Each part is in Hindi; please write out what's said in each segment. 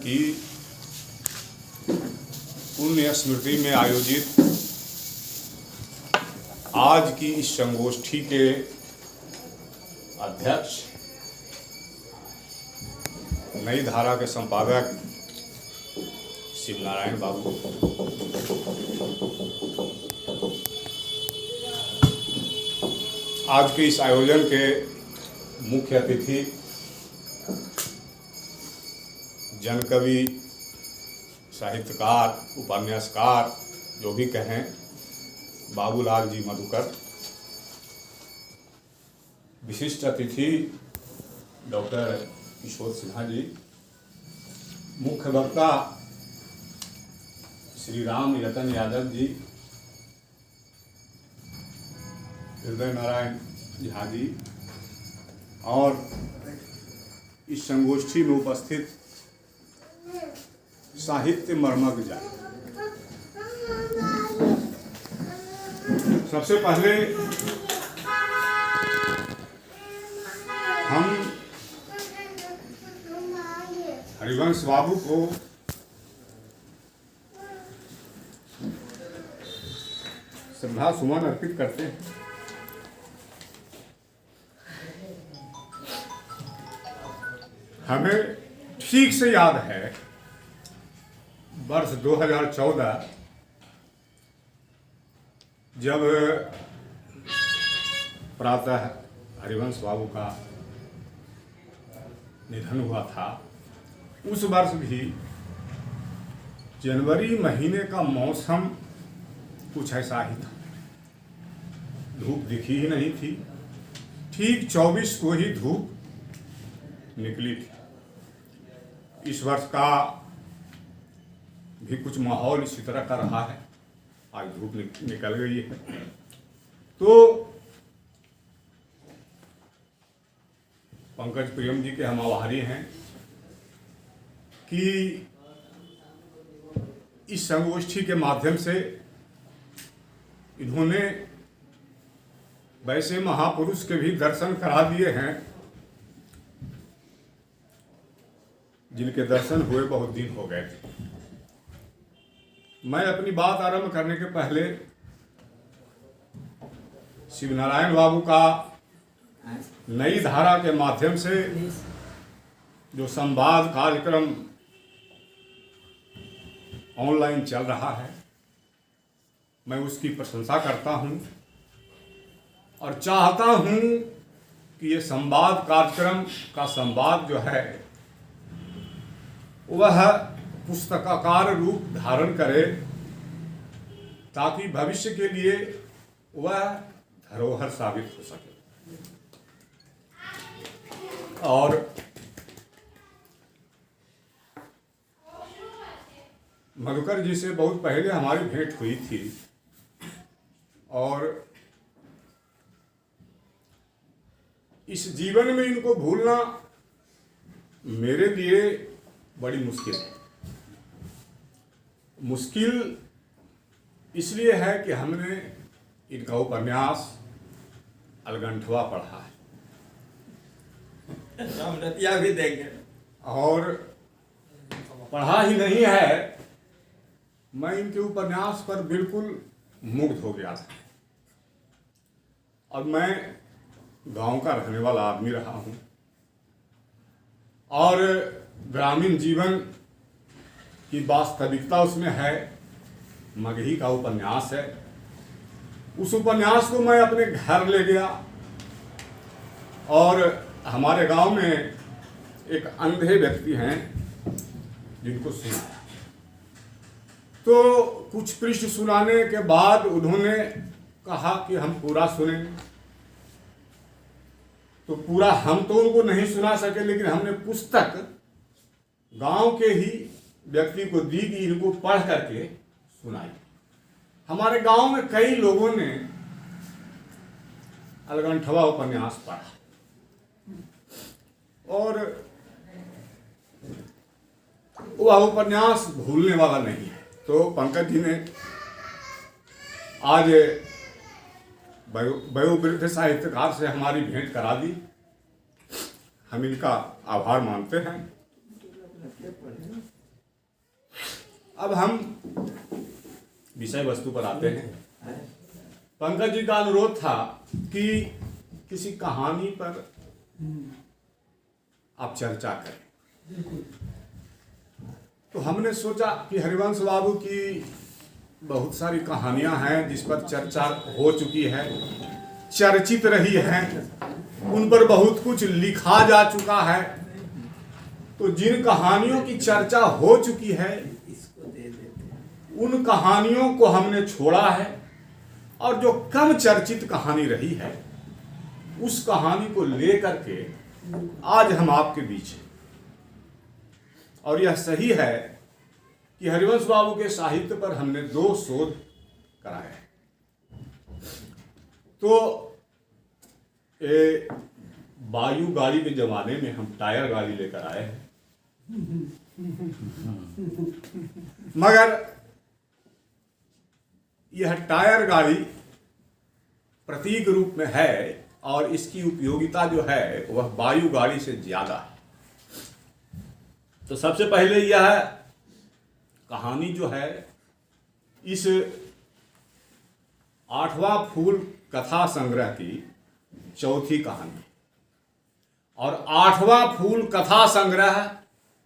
की पुण्य स्मृति में आयोजित आज की इस संगोष्ठी के अध्यक्ष, नई धारा के संपादक शिवनारायण बाबू, आज के इस आयोजन के मुख्य अतिथि जनकवि, साहित्यकार, उपन्यासकार, जो भी कहें, बाबूलाल जी मधुकर, विशिष्ट अतिथि डॉक्टर किशोर सिन्हा जी, मुख्य वक्ता श्री राम यतन यादव जी, हृदय नारायण झा जी, और इस संगोष्ठी में उपस्थित साहित्य मर्मज्ञ जन। सबसे पहले हम हरिवंश बाबू को श्रद्धा सुमन अर्पित करते हैं। हमें ठीक से याद है, वर्ष 2014 जब प्रातः हरिवंश बाबू का निधन हुआ था, उस वर्ष भी जनवरी महीने का मौसम कुछ ऐसा ही था। धूप दिखी ही नहीं थी। ठीक 24 को ही धूप निकली थी। इस वर्ष का भी कुछ माहौल इसी तरह का रहा है। आज धूप निकल गई है। तो पंकज प्रियम जी के हम आभारी हैं कि इस संगोष्ठी के माध्यम से इन्होंने वैसे महापुरुष के भी दर्शन करा दिए हैं जिनके दर्शन हुए बहुत दिन हो गए थे। मैं अपनी बात आरंभ करने के पहले शिवनारायण बाबू का नई धारा के माध्यम से जो संवाद कार्यक्रम ऑनलाइन चल रहा है, मैं उसकी प्रशंसा करता हूं और चाहता हूं कि ये संवाद कार्यक्रम का संवाद जो है वह पुस्तकाकार रूप धारण करे, ताकि भविष्य के लिए वह धरोहर साबित हो सके। और मधुकर जी से बहुत पहले हमारी भेंट हुई थी और इस जीवन में इनको भूलना मेरे लिए बड़ी मुश्किल है। मुश्किल इसलिए है कि हमने इनका उपन्यास अलगंठवा पढ़ा है भी देंगे, और पढ़ा ही नहीं है, मैं इनके उपन्यास पर बिल्कुल मुग्ध हो गया था। और मैं गांव का रहने वाला आदमी रहा हूं और ग्रामीण जीवन की वास्तविकता उसमें है। मगही का उपन्यास है। उस उपन्यास को मैं अपने घर ले गया और हमारे गांव में एक अंधे व्यक्ति हैं जिनको सुनाया। तो कुछ पृष्ठ सुनाने के बाद उन्होंने कहा कि हम पूरा सुनेंगे। तो पूरा हम तो उनको नहीं सुना सके, लेकिन हमने पुस्तक गांव के ही व्यक्ति को दी कि इनको पढ़ करके सुनाई। हमारे गांव में कई लोगों ने अलगंठवा उपन्यास पढ़ा और वह उपन्यास भूलने वाला नहीं है। तो पंकज जी ने आज वयोवृद्ध साहित्यकार से हमारी भेंट करा दी। हम इनका आभार मानते हैं अब हम विषय वस्तु पर आते हैं। पंकज जी का अनुरोध था कि किसी कहानी पर आप चर्चा करें, तो हमने सोचा कि हरिवंश बाबू की बहुत सारी कहानियां हैं जिस पर चर्चा हो चुकी है, चर्चित रही है, उन पर बहुत कुछ लिखा जा चुका है। तो जिन कहानियों की चर्चा हो चुकी है उन कहानियों को हमने छोड़ा है, और जो कम चर्चित कहानी रही है उस कहानी को लेकर के आज हम आपके बीच हैं। और यह सही है कि हरिवंश बाबू के साहित्य पर हमने 2 शोध कराए हैं। तो वायु गाड़ी के जमाने में हम टायर गाड़ी लेकर आए हैं, मगर यह टायर गाड़ी प्रतीक रूप में है और इसकी उपयोगिता जो है वह वायु गाड़ी से ज्यादा है। तो सबसे पहले यह कहानी जो है इस 8वां फूल कथा संग्रह की चौथी कहानी, और 8वां फूल कथा संग्रह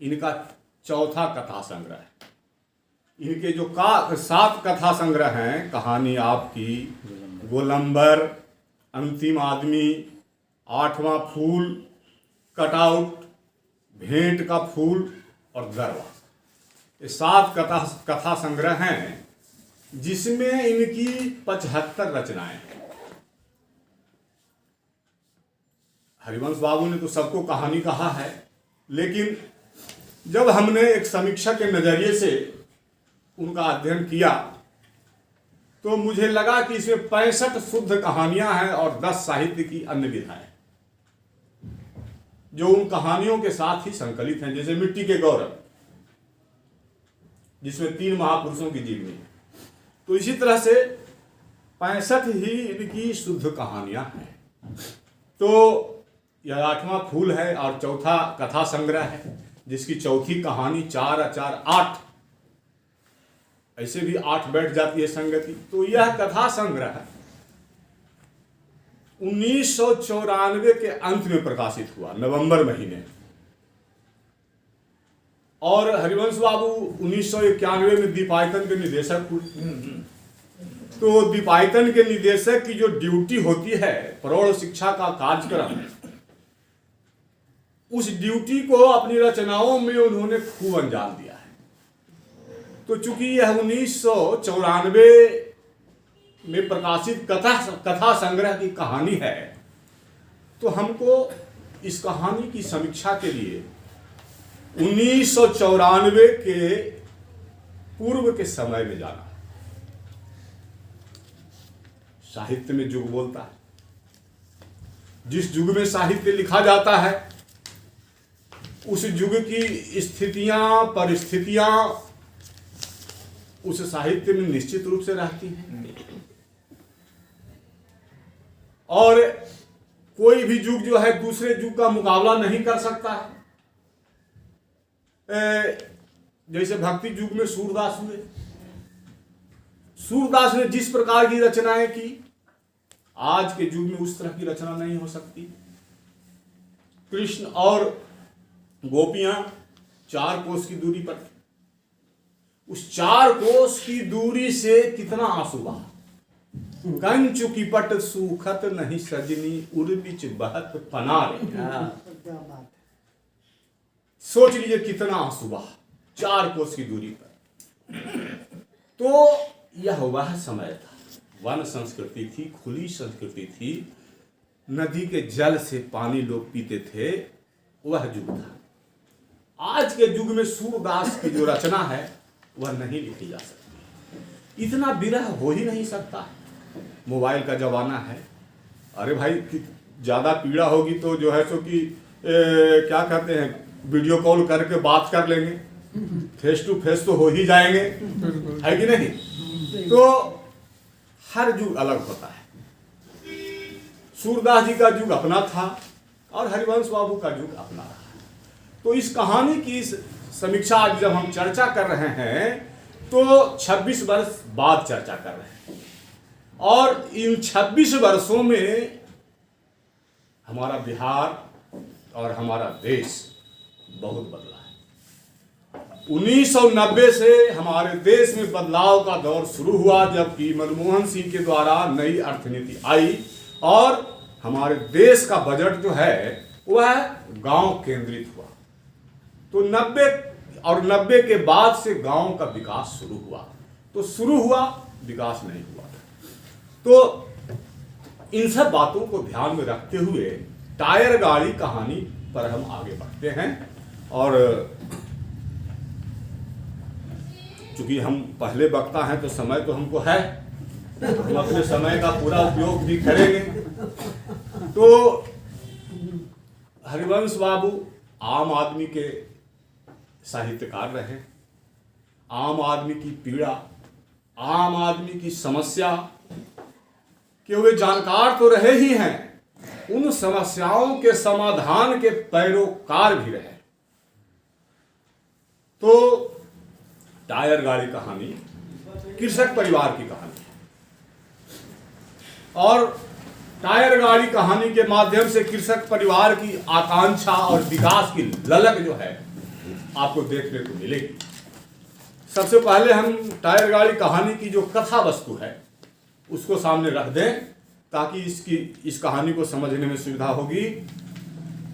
इनका चौथा कथा संग्रह है। इनके जो 7 कथा संग्रह हैं, कहानी आपकी गोलंबर, अंतिम आदमी, 8वां फूल, कटआउट, भेंट का फूल और गरवा, ये 7 कथा संग्रह हैं जिसमें इनकी 75 रचनाएं हैं। हरिवंश बाबू ने तो सबको कहानी कहा है, लेकिन जब हमने एक समीक्षा के नजरिए से उनका अध्ययन किया तो मुझे लगा कि इसमें 65 शुद्ध कहानियां हैं और 10 साहित्य की अन्य विधाएं जो उन कहानियों के साथ ही संकलित हैं, जैसे मिट्टी के गौरव जिसमें 3 महापुरुषों की जीवनी है। तो इसी तरह से 65 ही इनकी शुद्ध कहानियां हैं। तो यह 8वां फूल है और चौथा कथा संग्रह है जिसकी चौथी कहानी 4 और 4 8, ऐसे भी 8 बैठ जाती है संगति। तो यह कथा संग्रह 1994 के अंत में प्रकाशित हुआ, नवंबर महीने, और हरिवंश बाबू 1991 में दीपायतन के निदेशक हुए। तो दीपायतन के निदेशक की जो ड्यूटी होती है प्रौढ़ शिक्षा का कार्यक्रम, उस ड्यूटी को अपनी रचनाओं में उन्होंने खूब अंजाम दिया है। तो चूंकि यह 1994 में प्रकाशित कथा संग्रह की कहानी है, तो हमको इस कहानी की समीक्षा के लिए 1994 के पूर्व के समय में जाना है। साहित्य में युग बोलता है, जिस युग में साहित्य लिखा जाता है उस युग की स्थितियां परिस्थितियां उस साहित्य में निश्चित रूप से रहती हैं, और कोई भी युग जो है दूसरे युग का मुकाबला नहीं कर सकता है। जैसे भक्ति युग में सूरदास हुए, सूरदास ने जिस प्रकार की रचनाएं की आज के युग में उस तरह की रचना नहीं हो सकती। कृष्ण और गोपियां 4 कोस की दूरी पर, उस 4 कोस की दूरी से कितना आंसू बहा। कंचु की पट सूखत नहीं सजनी, उर्बिच बहत पनारे। सोच लीजिए कितना आंसू बहा 4 कोस की दूरी पर। तो यह वह समय था, वन संस्कृति थी, खुली संस्कृति थी, नदी के जल से पानी लोग पीते थे, वह युग था। आज के युग में सूरदास की जो रचना है वह नहीं लिखी जा सकती, इतना विरह हो ही नहीं सकता। मोबाइल का जमाना है, अरे भाई ज्यादा पीड़ा होगी तो जो है सो कि क्या कहते हैं, वीडियो कॉल करके बात कर लेंगे, फेस टू फेस तो हो ही जाएंगे, है कि नहीं। तो हर युग अलग होता है। सूरदास जी का युग अपना था और हरिवंश बाबू का युग अपना रहा। तो इस कहानी की समीक्षा आज जब हम चर्चा कर रहे हैं तो 26 वर्ष बाद चर्चा कर रहे हैं, और इन 26 वर्षों में हमारा बिहार और हमारा देश बहुत बदला है। 1990 से हमारे देश में बदलाव का दौर शुरू हुआ, जबकि मनमोहन सिंह के द्वारा नई अर्थनीति आई और हमारे देश का बजट जो है वह गांव केंद्रित हुआ। तो 90 के बाद से गांव का विकास शुरू हुआ, तो शुरू हुआ, विकास नहीं हुआ। तो इन सब बातों को ध्यान में रखते हुए टायर गाड़ी कहानी पर हम आगे बढ़ते हैं। और चूंकि हम पहले वक्ता हैं तो समय तो हमको है, हम अपने समय का पूरा उपयोग भी करेंगे। तो हरिवंश बाबू आम आदमी के साहित्यकार रहे। आम आदमी की पीड़ा, आम आदमी की समस्या के वे जानकार तो रहे ही हैं, उन समस्याओं के समाधान के पैरोकार भी रहे। तो टायर गाड़ी कहानी कृषक परिवार की कहानी है, और टायर गाड़ी कहानी के माध्यम से कृषक परिवार की आकांक्षा और विकास की ललक जो है आपको देखने को मिलेगी। सबसे पहले हम टायर गाड़ी कहानी की जो कथा वस्तु है उसको सामने रख दें ताकि इस कहानी को समझने में सुविधा होगी।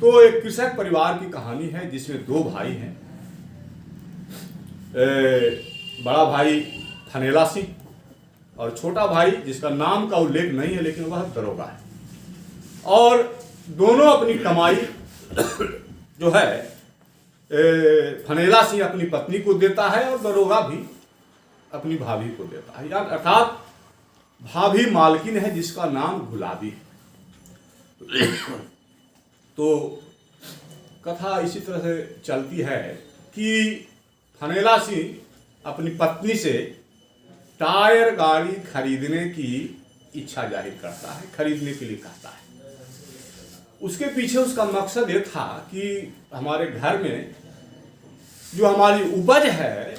तो एक कृषक परिवार की कहानी है जिसमें दो भाई हैं। बड़ा भाई फनेला सिंह और छोटा भाई जिसका नाम का उल्लेख नहीं है लेकिन वह दरोगा है। और दोनों अपनी कमाई जो है फनेला सिंह अपनी पत्नी को देता है और दरोगा भी अपनी भाभी को देता है, अर्थात भाभी मालकिन है जिसका नाम गुलाबी है। तो कथा इसी तरह से चलती है कि फनेला सिंह अपनी पत्नी से टायर गाड़ी खरीदने की इच्छा जाहिर करता है, खरीदने के लिए कहता है। उसके पीछे उसका मकसद ये था कि हमारे घर में जो हमारी उपज है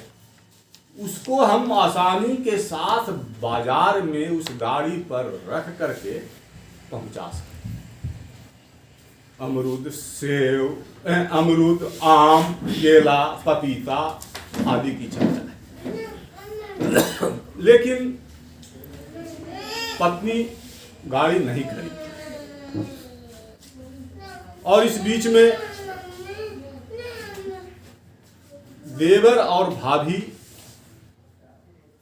उसको हम आसानी के साथ बाजार में उस गाड़ी पर रख करके पहुंचा सकें। अमरूद, सेब, अमरूद, आम, केला, पपीता आदि की चर्चा है। लेकिन पत्नी गाड़ी नहीं खरीदी, और इस बीच में देवर और भाभी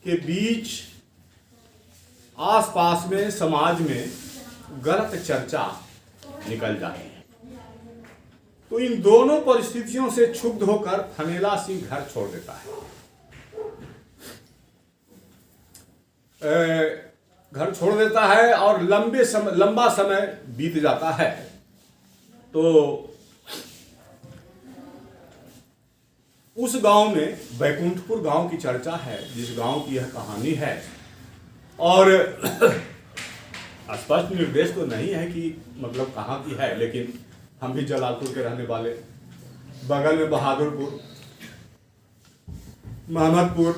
के बीच आसपास में समाज में गलत चर्चा निकल जाती है। तो इन दोनों परिस्थितियों से क्षुब्ध होकर फनेला सिंह घर छोड़ देता है। घर छोड़ देता है और लंबा समय बीत जाता है। तो उस गांव में बैकुंठपुर गांव की चर्चा है, जिस गांव की यह कहानी है। और स्पष्ट निर्देश तो नहीं है कि मतलब कहाँ की है, लेकिन हम भी जलालपुर के रहने वाले, बगल में बहादुरपुर, महमदपुर,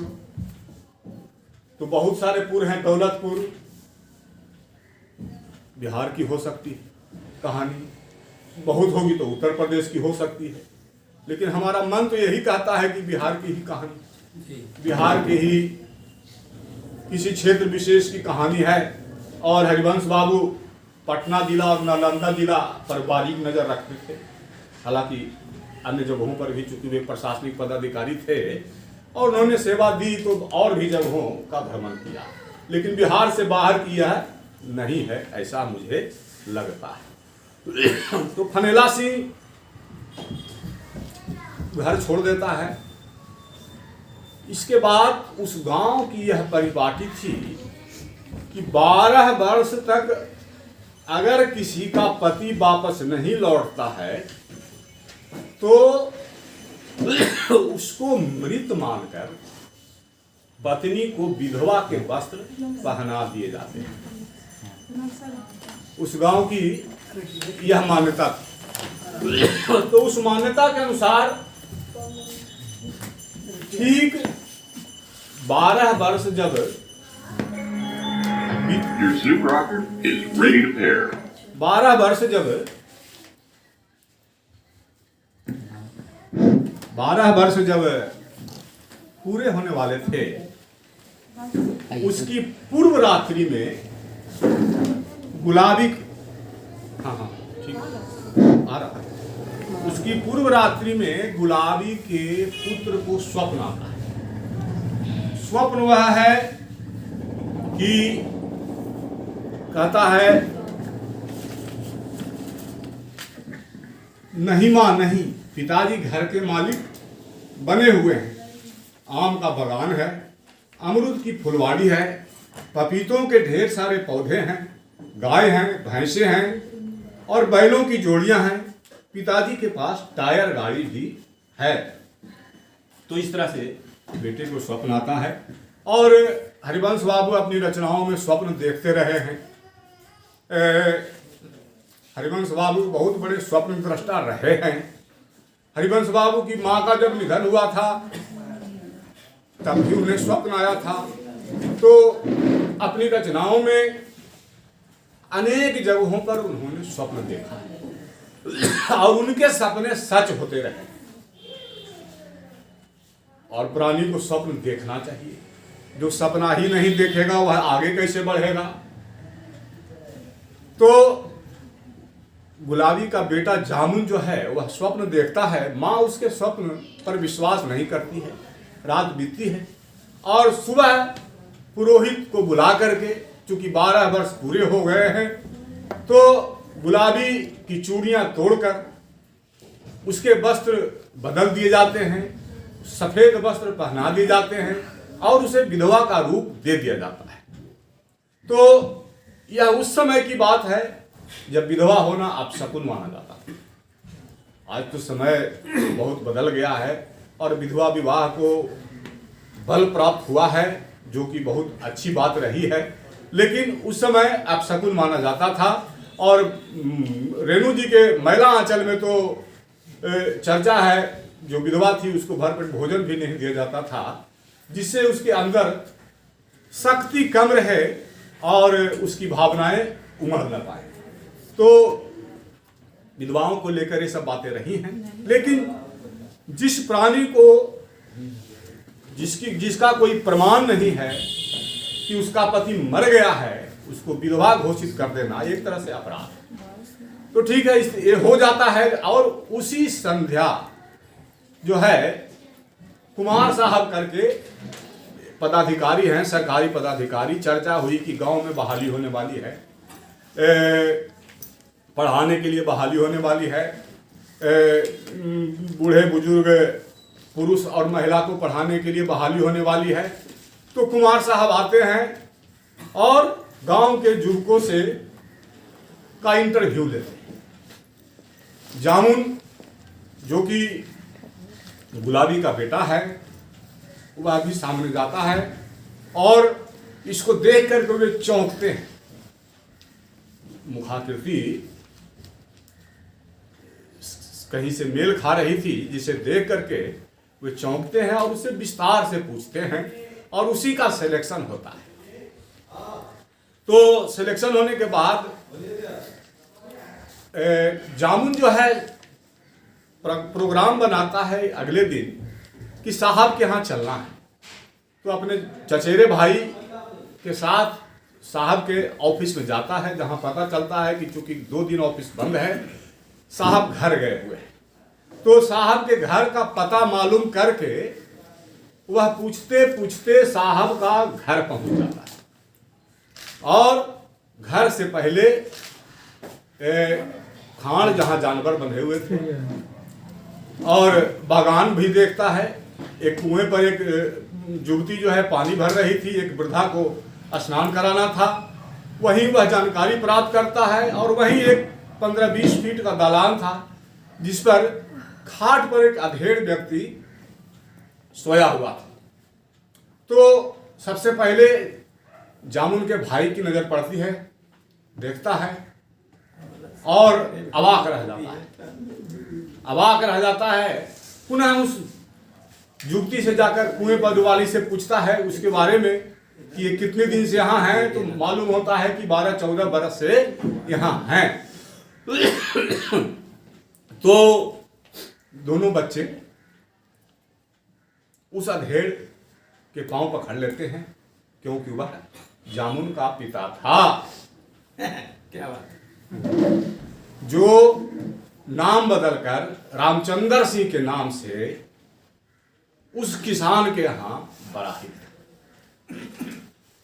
तो बहुत सारे पुर हैं, दौलतपुर, बिहार की हो सकती है कहानी, बहुत होगी तो उत्तर प्रदेश की हो सकती है, लेकिन हमारा मन तो यही कहता है कि बिहार की ही कहानी, बिहार के ही किसी क्षेत्र विशेष की कहानी है। और हरिवंश बाबू पटना जिला और नालंदा जिला पर बारीक नज़र रखते थे। हालांकि अन्य जगहों पर भी चूंकि वे प्रशासनिक पदाधिकारी थे और उन्होंने सेवा दी तो और भी जगहों का भ्रमण किया, लेकिन बिहार से बाहर की यह नहीं है, ऐसा मुझे लगता है। तो फनेला सिंह घर छोड़ देता है। इसके बाद उस गांव की यह परिपाटी थी कि 12 वर्ष तक अगर किसी का पति वापस नहीं लौटता है तो उसको मृत मानकर पत्नी को विधवा के वस्त्र पहना दिए जाते हैं। उस गांव की यह मान्यता थी। तो उस मान्यता के अनुसार ठीक 12 वर्ष जब Your Snoop rocker is ready to pair. 12 वर्ष जब 12 वर्ष जब पूरे होने वाले थे, उसकी पूर्व रात्रि में गुलाबी, हाँ ठीक आ रहा है, उसकी पूर्व रात्रि में गुलाबी के पुत्र को स्वप्न आता है। स्वप्न वह है कि कहता है, नहीं मां नहीं, पिताजी घर के मालिक बने हुए हैं, आम का बागान है, अमरूद की फुलवाड़ी है, पपीतों के ढेर सारे पौधे हैं, गाय हैं, भैंसे हैं और बैलों की जोड़ियां हैं, पिताजी के पास टायर गाड़ी भी है। तो इस तरह से बेटे को स्वप्न आता है और हरिवंश बाबू अपनी रचनाओं में स्वप्न देखते रहे हैं। हरिवंश बाबू बहुत बड़े स्वप्न दृष्टा रहे हैं। हरिवंश बाबू की मां का जब निधन हुआ था तब भी उन्हें स्वप्न आया था। तो अपनी रचनाओं में अनेक जगहों पर उन्होंने स्वप्न देखा और उनके सपने सच होते रहे। और प्राणी को स्वप्न देखना चाहिए। जो सपना ही नहीं देखेगा वह आगे कैसे बढ़ेगा। तो गुलाबी का बेटा जामुन जो है वह स्वप्न देखता है, माँ उसके स्वप्न पर विश्वास नहीं करती है। रात बीतती है और सुबह पुरोहित को बुला करके, चूंकि 12 वर्ष पूरे हो गए हैं, तो गुलाबी की चूड़ियां तोड़कर उसके वस्त्र बदल दिए जाते हैं, सफेद वस्त्र पहना दिए जाते हैं और उसे विधवा का रूप दे दिया जाता है। तो यह उस समय की बात है जब विधवा होना अपशकुन माना जाता है। आज तो समय बहुत बदल गया है और विधवा विवाह को बल प्राप्त हुआ है, जो कि बहुत अच्छी बात रही है। लेकिन उस समय अपशकुन माना जाता था। और रेणु जी के मैला आंचल में तो चर्चा है, जो विधवा थी उसको भरपेट भोजन भी नहीं दिया जाता था, जिससे उसके अंदर शक्ति कम रहे और उसकी भावनाएं उमड़ न पाए। तो विधवाओं को लेकर ये सब बातें रही हैं। लेकिन जिस प्राणी को जिसका कोई प्रमाण नहीं है कि उसका पति मर गया है, उसको विधवा घोषित कर देना एक तरह से अपराध है। तो ठीक है, ये हो जाता है। और उसी संध्या जो है कुमार साहब करके पदाधिकारी हैं, सरकारी पदाधिकारी, चर्चा हुई कि गांव में बहाली होने वाली है, पढ़ाने के लिए बहाली होने वाली है, बूढ़े बुजुर्ग पुरुष और महिला को पढ़ाने के लिए बहाली होने वाली है। तो कुमार साहब आते हैं और गांव के युवकों से का इंटरव्यू लेते हैं। जामुन जो कि गुलाबी का बेटा है वह भी सामने जाता है और इसको देख करके वे चौंकते हैं। मुखाकृति कहीं से मेल खा रही थी, जिसे देख करके वे चौंकते हैं और उससे विस्तार से पूछते हैं और उसी का सिलेक्शन होता है। तो सिलेक्शन होने के बाद जामुन जो है प्रोग्राम बनाता है अगले दिन कि साहब के यहाँ चलना है। तो अपने चचेरे भाई के साथ साहब के ऑफिस में जाता है, जहाँ पता चलता है कि चूंकि 2 दिन ऑफिस बंद है, साहब घर गए हुए हैं। तो साहब के घर का पता मालूम करके वह पूछते पूछते साहब का घर पहुंच जाता है और घर से पहले खान जहाँ जानवर बंधे हुए थे और बागान भी देखता है। एक कुएं पर एक युवती जो है पानी भर रही थी, एक वृद्धा को स्नान कराना था, वहीं वह जानकारी प्राप्त करता है। और वहीं एक 15-20 फीट का दालान था जिस पर खाट पर एक अधेड़ व्यक्ति सोया हुआ था। तो सबसे पहले जामुन के भाई की नजर पड़ती है, देखता है और अवाक रह जाता है। पुनः उस युवती से जाकर कुएं पर वाली से पूछता है उसके बारे में कि ये कितने दिन से यहाँ हैं, तो मालूम होता है कि 12-14 बरस से यहाँ हैं। तो दोनों बच्चे उस अधेड़ के पांव पकड़ लेते हैं, क्योंकि वह जामुन का पिता था। क्या बात है। जो नाम बदलकर रामचंद्र सिंह के नाम से उस किसान के यहाँ बराहिल था।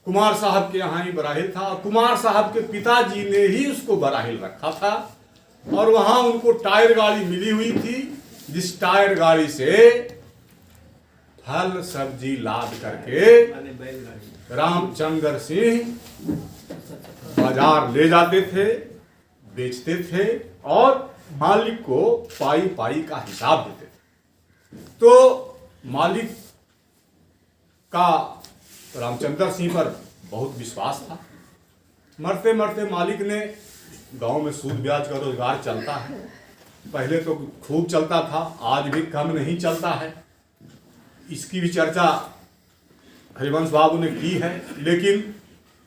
कुमार साहब के यहाँ ही बराहिल था, और कुमार साहब के पिताजी ने ही उसको बराहिल रखा था। और वहां उनको टायर गाड़ी मिली हुई थी, जिस टायर गाड़ी से फल सब्जी लाद करके रामचंद्र सिंह बाजार ले जाते थे, बेचते थे और मालिक को पाई पाई का हिसाब देते थे। तो मालिक का रामचंद्र सिंह पर बहुत विश्वास था। मरते मरते मालिक ने, गांव में सूद ब्याज का रोजगार चलता है, पहले तो खूब चलता था, आज भी कम नहीं चलता है। इसकी भी चर्चा हरिवंश बाबू ने की है। लेकिन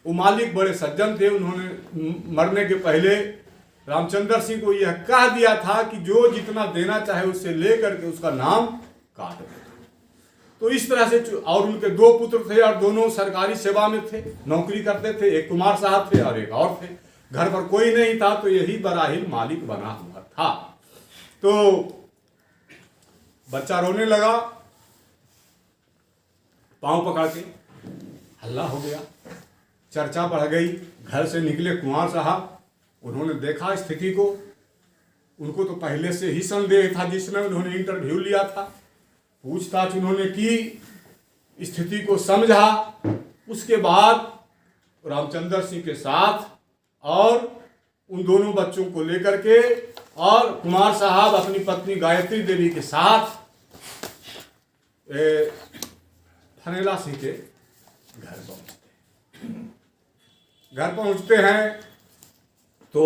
वो मालिक बड़े सज्जन थे, उन्होंने मरने के पहले रामचंद्र सिंह को यह कह दिया था कि जो जितना देना चाहे उससे लेकर के उसका नाम काट दे। तो इस तरह से, और उनके 2 पुत्र थे और दोनों सरकारी सेवा में थे, नौकरी करते थे। एक कुमार साहब थे और एक और थे। घर पर कोई नहीं था, तो यही बराहिल मालिक बना हुआ था। तो बच्चा रोने लगा, पांव पकड़ के हल्ला हो गया, चर्चा बढ़ गई। घर से निकले कुमार साहब, उन्होंने देखा स्थिति को। उनको तो पहले से ही संदेह था, जिसने उन्होंने इंटरव्यू लिया था, पूछताछ उन्होंने की, स्थिति को समझा। उसके बाद रामचंद्र सिंह के साथ और उन दोनों बच्चों को लेकर के और कुमार साहब अपनी पत्नी गायत्री देवी के साथ फनेला सिंह के घर पहुंचते हैं। तो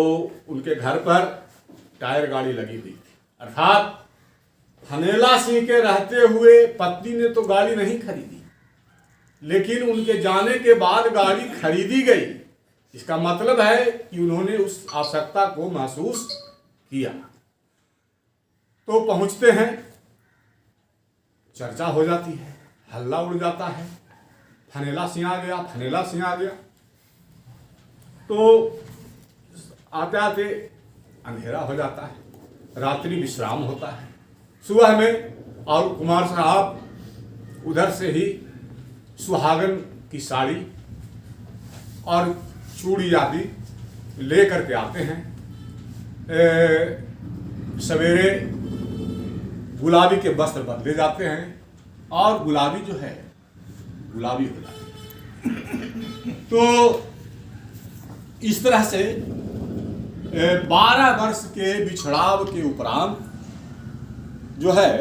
उनके घर पर टायर गाड़ी लगी हुई थी, अर्थात फनेला सिंह के रहते हुए पत्नी ने तो गाड़ी नहीं खरीदी, लेकिन उनके जाने के बाद गाड़ी खरीदी गई। इसका मतलब है कि उन्होंने उस आवश्यकता को महसूस किया। तो पहुंचते हैं, चर्चा हो जाती है, हल्ला उड़ जाता है, फनेला सिंह आ गया, फनेला सिंह आ गया। तो आते आते अंधेरा हो जाता है, रात्रि विश्राम होता है। सुबह में और कुमार साहब उधर से ही सुहागन की साड़ी और चूड़ी आदि ले करके आते हैं। सवेरे गुलाबी के वस्त्र बदले जाते हैं और गुलाबी जो है गुलाबी हो जाती है। तो इस तरह से 12 वर्ष के बिछड़ाव के उपरांत जो है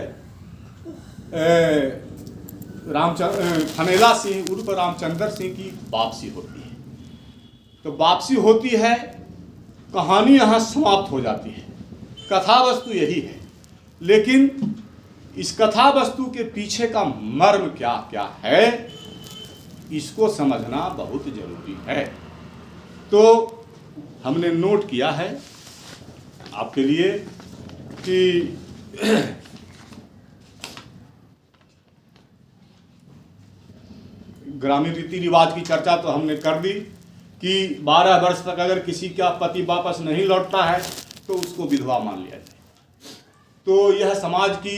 फनेला सिंह उर्फ रामचंद्र सिंह की वापसी होती है। तो वापसी होती है, कहानी यहाँ समाप्त हो जाती है। कथा वस्तु यही है, लेकिन इस कथा वस्तु के पीछे का मर्म क्या क्या है, इसको समझना बहुत जरूरी है। तो हमने नोट किया है आपके लिए कि ग्रामीण रीति रिवाज की चर्चा तो हमने कर दी कि 12 वर्ष तक अगर किसी का पति वापस नहीं लौटता है तो उसको विधवा मान लिया जाए। तो यह समाज की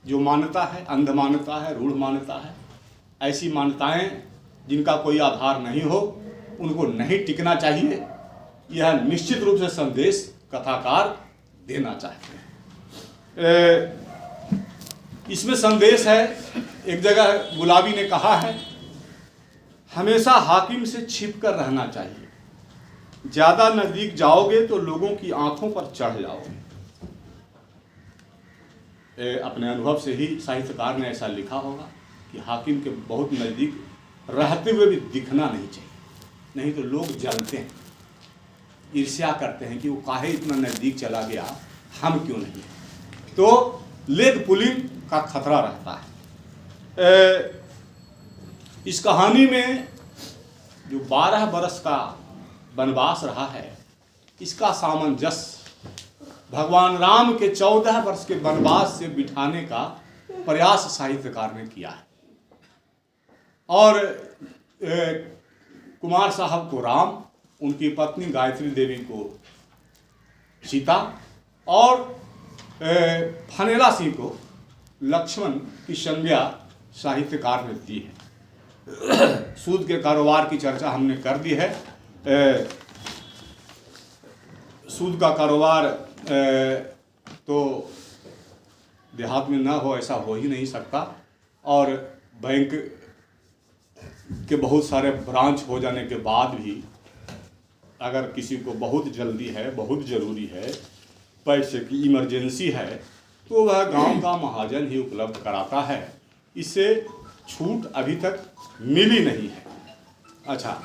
जो मान्यता है, अंध मान्यता है, रूढ़ मान्यता है। ऐसी मान्यताएं जिनका कोई आधार नहीं हो, उनको नहीं टिकना चाहिए। यह निश्चित रूप से संदेश कथाकार देना चाहते हैं। इसमें संदेश है, एक जगह गुलाबी ने कहा है, हमेशा हाकिम से छिप कर रहना चाहिए, ज्यादा नजदीक जाओगे तो लोगों की आंखों पर चढ़ जाओगे। अपने अनुभव से ही साहित्यकार ने ऐसा लिखा होगा कि हाकिम के बहुत नजदीक रहते हुए भी दिखना नहीं चाहिए, नहीं तो लोग जलते हैं, ईर्ष्या करते हैं कि वो काहे इतना नजदीक चला गया, हम क्यों नहीं। तो लेग पुलिंग का खतरा रहता है। इस कहानी में जो 12 बरस का वनवास रहा है, इसका सामंजस्य भगवान राम के 14 वर्ष के वनवास से बिठाने का प्रयास साहित्यकार ने किया है। और कुमार साहब को राम, उनकी पत्नी गायत्री देवी को सीता और फनेला सिंह को लक्ष्मण की संज्ञा साहित्यकार ने दी है। सूद के कारोबार की चर्चा हमने कर दी है। सूद का कारोबार तो देहात में ना हो ऐसा हो ही नहीं सकता, और बैंक के बहुत सारे ब्रांच हो जाने के बाद भी अगर किसी को बहुत जल्दी है, बहुत ज़रूरी है, पैसे की इमरजेंसी है, तो वह गांव का महाजन ही उपलब्ध कराता है। इससे छूट अभी तक मिली नहीं है। अच्छा,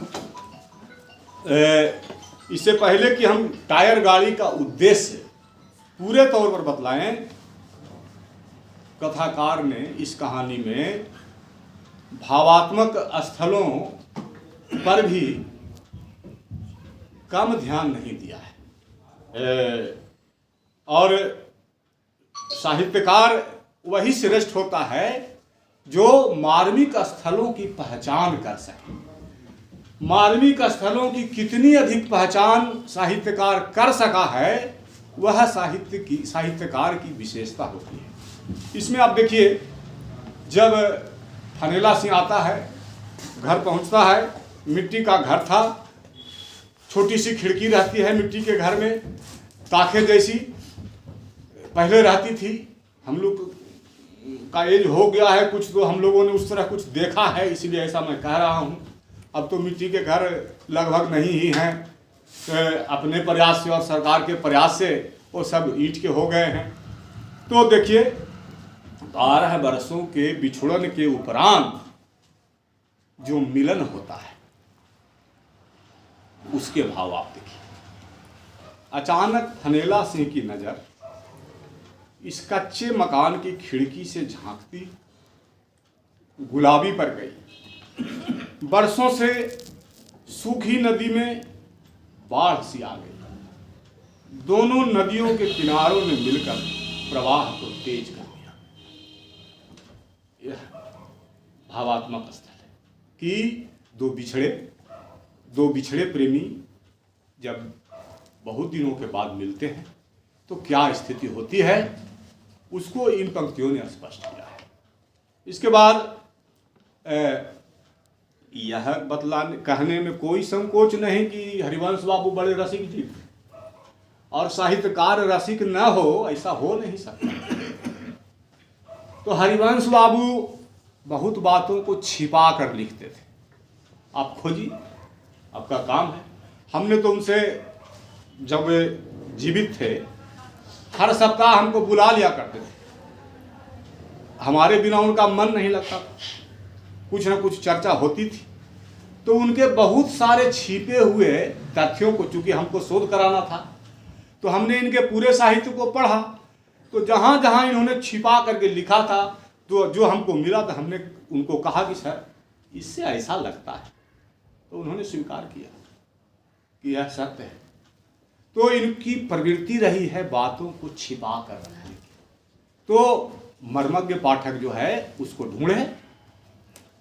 इससे पहले कि हम टायर गाड़ी का उद्देश्य पूरे तौर पर बतलाएं, कथाकार ने इस कहानी में भावात्मक स्थलों पर भी कम ध्यान नहीं दिया है। और साहित्यकार वही श्रेष्ठ होता है जो मार्मिक स्थलों की पहचान कर सके। मार्मिक स्थलों की कितनी अधिक पहचान साहित्यकार कर सका है, वह साहित्यकार की विशेषता होती है। इसमें आप देखिए, जब फनेला सिंह आता है, घर पहुंचता है, मिट्टी का घर था, छोटी सी खिड़की रहती है मिट्टी के घर में, ताखे जैसी पहले रहती थी। हम लोग का एज हो गया है कुछ, तो हम लोगों ने उस तरह कुछ देखा है, इसलिए ऐसा मैं कह रहा हूँ। अब तो मिट्टी के घर लगभग नहीं ही हैं। अपने प्रयास से और सरकार के प्रयास से वो सब ईंट के हो गए हैं। तो देखिए, 12 वर्षों के बिछुड़न के उपरांत जो मिलन होता है, उसके भाव आप देखिए। अचानक फनेला सिंह की नज़र इस कच्चे मकान की खिड़की से झांकती गुलाबी पर गई। बरसों से सूखी नदी में बाढ़ सी आ गई। दोनों नदियों के किनारों ने मिलकर प्रवाह को तेज कर दिया। यह भावात्मक स्थल है कि दो बिछड़े प्रेमी जब बहुत दिनों के बाद मिलते हैं तो क्या स्थिति होती है, उसको इन पंक्तियों ने स्पष्ट किया है। इसके बाद यह बतलाने कहने में कोई संकोच नहीं कि हरिवंश बाबू बड़े रसिक जी थे, और साहित्यकार रसिक न हो ऐसा हो नहीं सकता। तो हरिवंश बाबू बहुत बातों को छिपा कर लिखते थे। आप खोजिए, आपका काम है। हमने तो उनसे जब वे जीवित थे हर सप्ताह हमको बुला लिया करते थे। हमारे बिना उनका मन नहीं लगता, कुछ ना कुछ चर्चा होती थी। तो उनके बहुत सारे छिपे हुए तथ्यों को, चूंकि हमको शोध कराना था, तो हमने इनके पूरे साहित्य को पढ़ा। तो जहाँ जहाँ इन्होंने छिपा करके लिखा था, तो जो हमको मिला था, हमने उनको कहा कि सर इससे ऐसा लगता है। तो उन्होंने स्वीकार किया कि यह सत्य है। तो इनकी प्रवृत्ति रही है बातों को छिपा कर रखने की। तो मर्मज्ञ पाठक जो है उसको ढूंढे।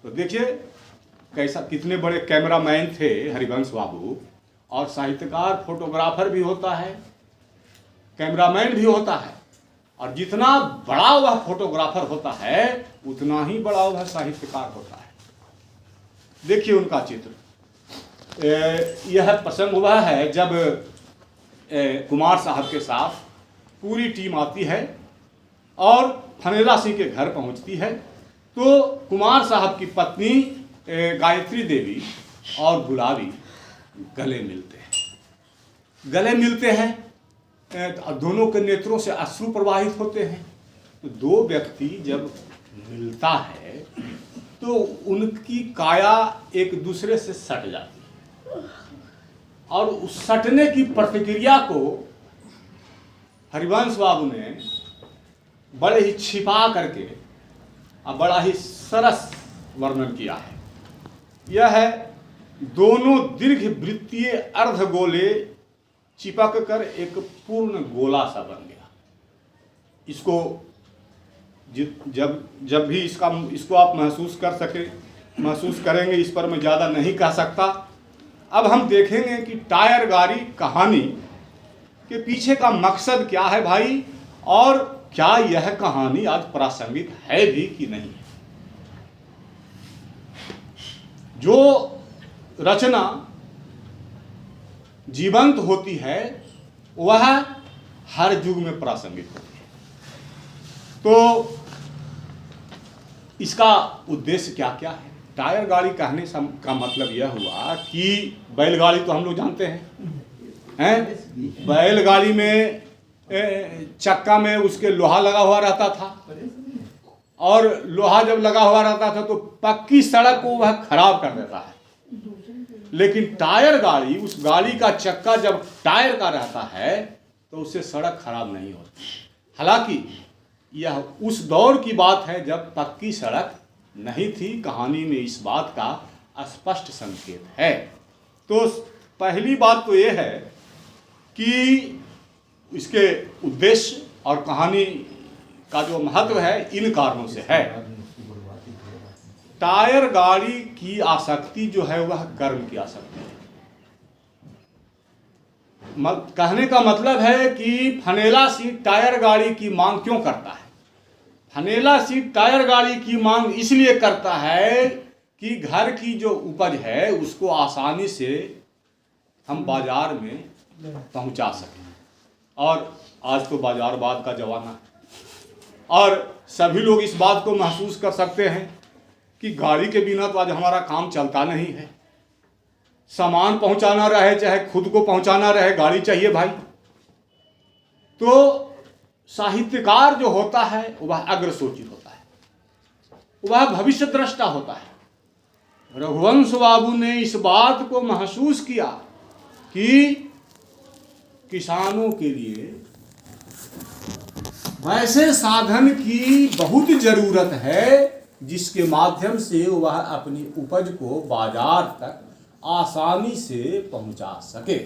तो देखिए कैसा, कितने बड़े कैमरामैन थे हरिवंश बाबू, और साहित्यकार फोटोग्राफर भी होता है, कैमरामैन भी होता है, और जितना बड़ा वह फोटोग्राफर होता है उतना ही बड़ा वह साहित्यकार होता है। देखिए उनका चित्र। यह प्रसंग हुआ है जब कुमार साहब के साथ पूरी टीम आती है और फनेला सिंह के घर पहुंचती है। तो कुमार साहब की पत्नी गायत्री देवी और गुलाबी गले मिलते हैं। दोनों के नेत्रों से अश्रु प्रवाहित होते हैं। तो दो व्यक्ति जब मिलता है तो उनकी काया एक दूसरे से सट जाती है, और उस सटने की प्रतिक्रिया को हरिवंश बाबू ने बड़े ही छिपा करके और बड़ा ही सरस वर्णन किया है। यह है दोनों दीर्घ वृत्तीय अर्धगोले चिपक कर एक पूर्ण गोला सा बन गया। इसको जब भी इसको आप महसूस करेंगे, इस पर मैं ज़्यादा नहीं कह सकता। अब हम देखेंगे कि टायर गाड़ी कहानी के पीछे का मकसद क्या है भाई, और क्या यह कहानी आज प्रासंगिक है भी कि नहीं। जो रचना जीवंत होती है वह हर युग में प्रासंगिक होती है। तो इसका उद्देश्य क्या क्या है। टायर गाड़ी कहने का मतलब यह हुआ कि बैलगाड़ी तो हम लोग जानते हैं बैलगाड़ी में चक्का में उसके लोहा लगा हुआ रहता था, और लोहा जब लगा हुआ रहता था तो पक्की सड़क को वह खराब कर देता है। लेकिन टायर गाड़ी, उस गाड़ी का चक्का जब टायर का रहता है तो उससे सड़क खराब नहीं होती। हालांकि यह उस दौर की बात है जब पक्की सड़क नहीं थी। कहानी में इस बात का स्पष्ट संकेत है। तो पहली बात तो यह है कि इसके उद्देश्य और कहानी का जो महत्व है इन कारणों से है। टायर गाड़ी की आसक्ति जो है वह कर्म की आसक्ति है। कहने का मतलब है कि फनेला सीट टायर गाड़ी की मांग क्यों करता है। फनेला सीट टायर गाड़ी की मांग इसलिए करता है कि घर की जो उपज है उसको आसानी से हम बाजार में पहुंचा सकें। और आज तो बाजारवाद का जमाना है, और सभी लोग इस बात को महसूस कर सकते हैं कि गाड़ी के बिना तो आज हमारा काम चलता नहीं है। सामान पहुंचाना रहे चाहे खुद को पहुंचाना रहे, गाड़ी चाहिए भाई। तो साहित्यकार जो होता है वह अग्रसोची होता है, वह भविष्य दृष्टा होता है। रघुवंश बाबू ने इस बात को महसूस किया कि किसानों के लिए वैसे साधन की बहुत जरूरत है जिसके माध्यम से वह अपनी उपज को बाजार तक आसानी से पहुंचा सके।